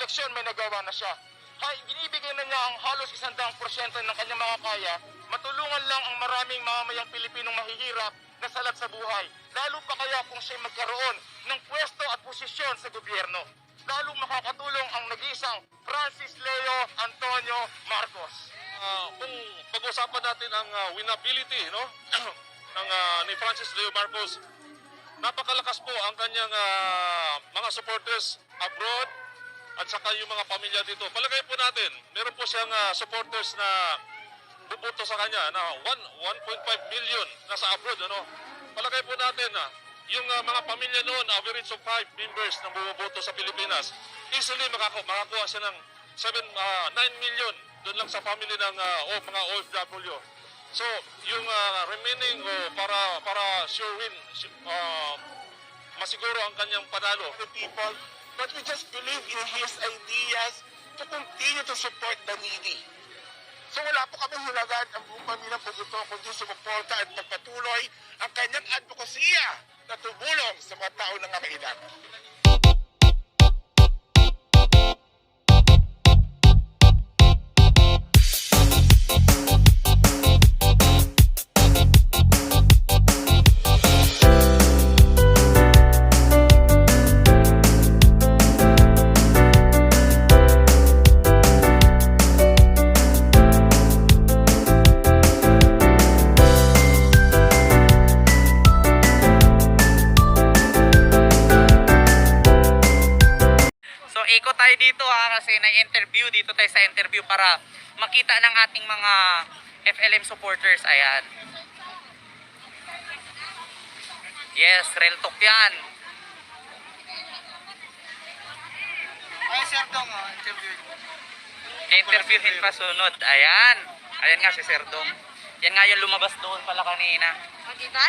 eleksyon may nagawa na siya. Binibigay na niya ang halos 100% ng kanyang mga kaya, matulungan lang ang maraming mamamayang Pilipinong mahihirap na salat sa buhay. Lalo pa kaya kung siya magkaroon ng pwesto at posisyon sa gobyerno. Lalong makakatulong ang nag-iisang Francis Leo Antonio Marcos. Kung pag-usapan natin ang winnability, no? Ni Francis Leo Marcos, napakalakas po ang kanyang mga supporters abroad at saka yung mga pamilya dito. Palagay po natin, meron po siyang supporters na bubuto sa kanya na 1.5 million nasa abroad. Ano? Palagay po natin na yung mga pamilya noon, average of 5 members na bumoboto sa Pilipinas, easily makakuha siya ng 9 million doon lang sa family ng mga OFW. So, yung remaining para sure win, masiguro ang kanyang panalo. The people, but we just believe in his ideas to continue to support the needy. So wala po kami hulagan ang buong pamilyang Puguto kundi sumuporta at magpatuloy ang kanyang advokasya na tumulong sa mga tao na ngangailangan. Ikot tayo dito kasi na-interview dito tayo sa interview para makita ng ating mga FLM supporters. Ayan. Yes, real talk yan. Ay, Sir Dong, interview. Interviewin pa sunod. Ayan. Ayan nga si Sir Dong. Yan nga yung lumabas doon pala kanina. O, diba?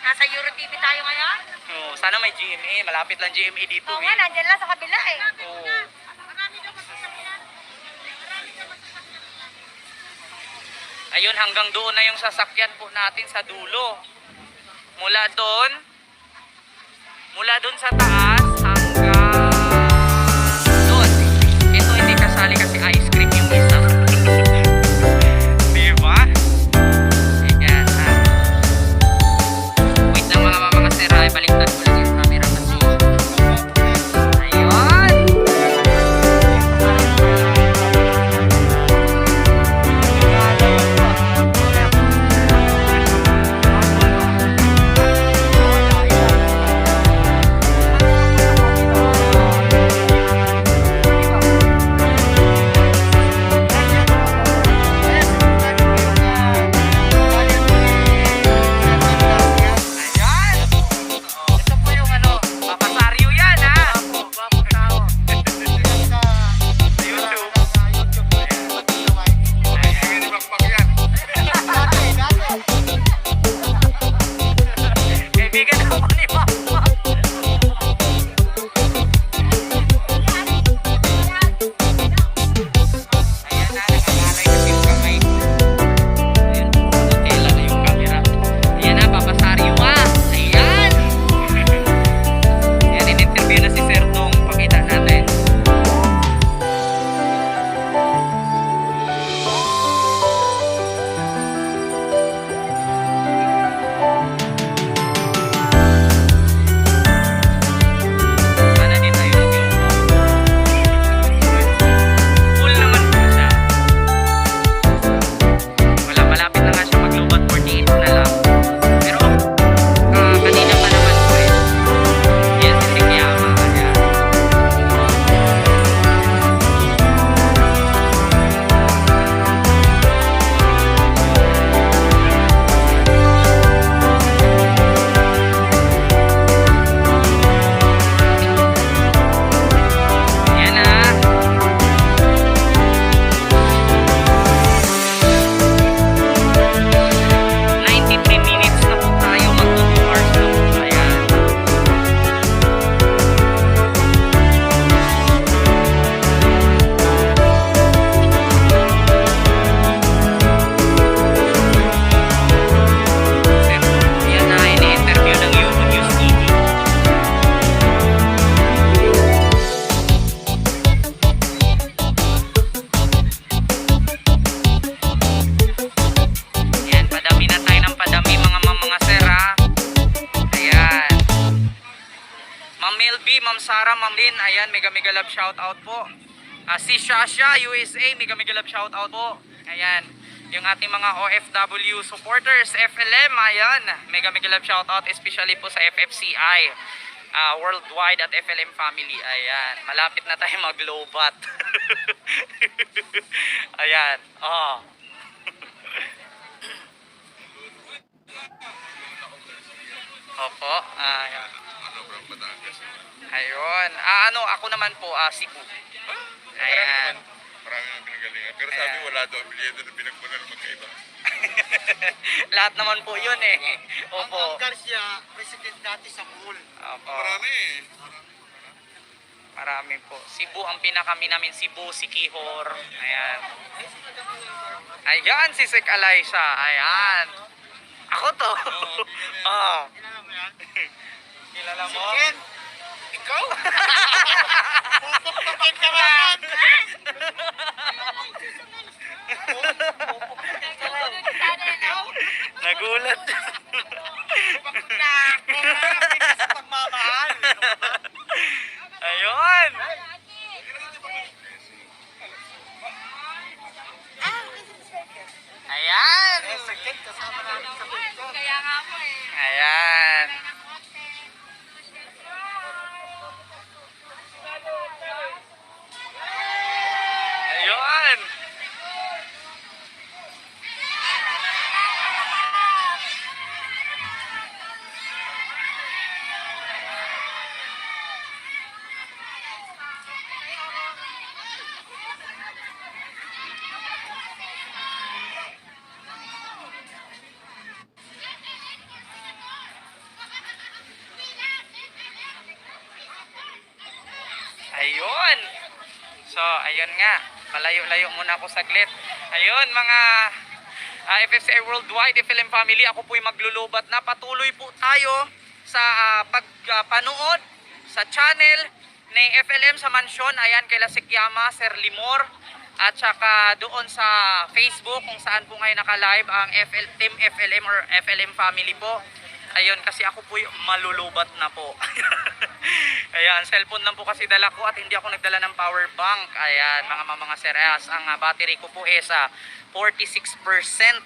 Nasa Euro TV tayo ngayon. Oh, sana may GMA. Malapit lang GMA dito. Oo nga, nandyan lang sa kabila eh. Oh. Ayun, hanggang doon na yung sasakyan po natin sa dulo. Mula doon sa taas hanggang doon. Ito hindi kasali kasi ice cream yung isa. Diba? Ayan, ha. Wait lang mga sir, ha. Baliktad ko lang yung camera kasi. Ayun. Ma'am Sarah, Ma'am Lynn, ayan, mega mega love shout out po. Si Shasha, USA, mega mega love shout out po. Ayan, yung ating mga OFW supporters, FLM, ayan, mega mega love shout out, especially po sa FFCI. Worldwide at FLM family. Ayan, malapit na tayo mag-lobat. Ayan, oh. Opo, ayan. Ayun, ano, ako naman po, Cebu. Ayan. Marami nang pinagalingan. Pero sabi wala daw bilyedo na pinagpunan ng magkaiba. Lahat naman po yun eh. Opo. Ang Garcia, president dati sa pool. Opo. Marami Marami po. Cebu ang pinakami namin, Cebu, Sikihor. Ayan. Ayan si Sek Alaysa. Ayan. Ako to. Oh. Kilala mo yan? Kilala mo? Ken? Ikaw? Pupukpukin ka ba yan? Nagulat. Sa pagmamahal. Ayun. Ayan. Sa Ken, kasama namin sa picture. Kaya nga po eh. Ayan. Ayun. Ayun. So, ayun nga. Malayo-layo muna ako saglit. Ayun, mga FFCI Worldwide, FLM family, ako po'y maglulubat na. Patuloy po tayo sa pagpanood sa channel ni FLM sa mansyon. Ayan, kay Sikyama, Sir Limor. At saka doon sa Facebook kung saan po ngayon naka-live ang Team FLM or FLM family po. Ayun, kasi ako po malulubat na po. Ayan, cellphone lang po kasi dala ko at hindi ako nagdala ng power bank. Ayan, mga seres, ang battery ko po is 46%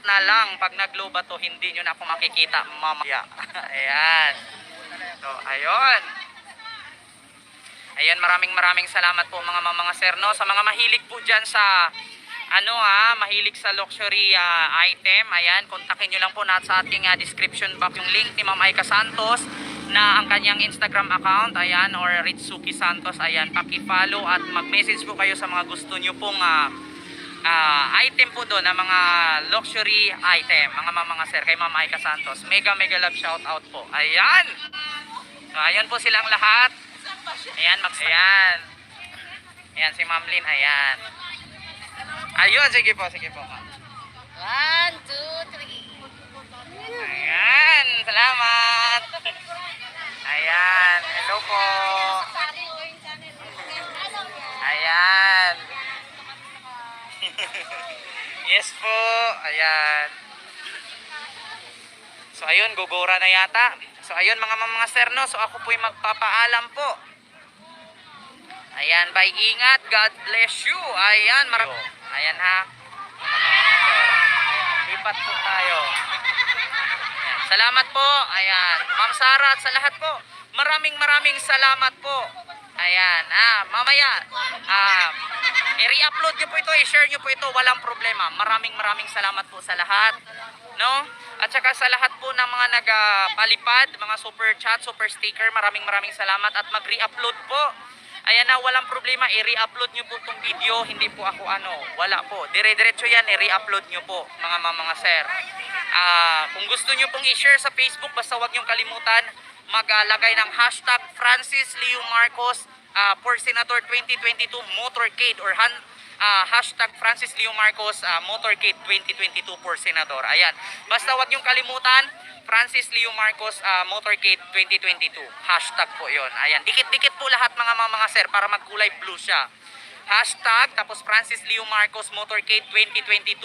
na lang. Pag naglobat to, hindi nyo na ako makikita mamaya. Ayan. So, ayun. Ayan, maraming salamat po mga sir, no? Sa mga mahilig po dyan sa mahilig sa luxury item, ayan, kontakin nyo lang po sa ating description box yung link ni Ma'am Aika Santos na ang kanyang Instagram account, ayan, or Ritsuki Santos, ayan, paki-follow at mag-message po kayo sa mga gusto nyo pong item po doon, na mga luxury item, mga sir, kay Ma'am Aika Santos. Mega love shout out po. Ayan. So, ayan po silang lahat. Ayan, ayan. Ayan si Ma'am Lynn, ayan. Ayun, sige po. 1, 2, 3. Ayan, salamat. Ayan, hello po. Ayan. Yes po, ayan. So ayun, gugura na yata. So ayun mga sir, no, so ako po'y magpapaalam po. Ayan, bye, ingat, God bless you. Ayan, ayan ha. Lipat po tayo. Ayan, salamat po. Ayan, Ma'am Sarah at sa lahat po. Maraming salamat po. Ayan, mamaya i-re-upload nyo po ito, i-share nyo po ito, walang problema. Maraming salamat po sa lahat, no? At saka sa lahat po ng mga nagpalipad, mga super chat, super sticker, maraming salamat at mag-re-upload po. Ayan na, walang problema, i-re-upload nyo po itong video, hindi po ako wala po. Dire-diretso yan, i-re-upload nyo po, mga sir. Kung gusto nyo pong i-share sa Facebook, basta huwag nyo kalimutan, maglagay ng hashtag Francis Leo Marcos for Senator 2022 motorcade or hashtag Francis Leo Marcos motorcade 2022 for Senator. Ayan, basta huwag nyo kalimutan, Francis Leo Marcos motorcade 2022. Hashtag po yon. Ayan, dikit-dikit po lahat mga sir para magkulay blue siya. Hashtag, tapos Francis Leo Marcos motorcade 2022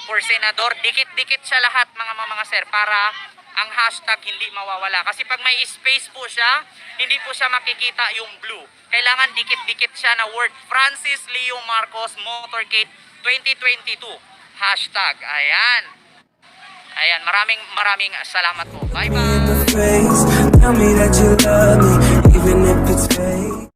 for Senador. Dikit-dikit siya lahat mga sir para ang hashtag hindi mawawala. Kasi pag may space po siya, hindi po siya makikita yung blue. Kailangan dikit-dikit siya na word Francis Leo Marcos Motorcade 2022. Hashtag. Ayan. Ayan, maraming salamat po. Bye-bye. Tell me that you love me.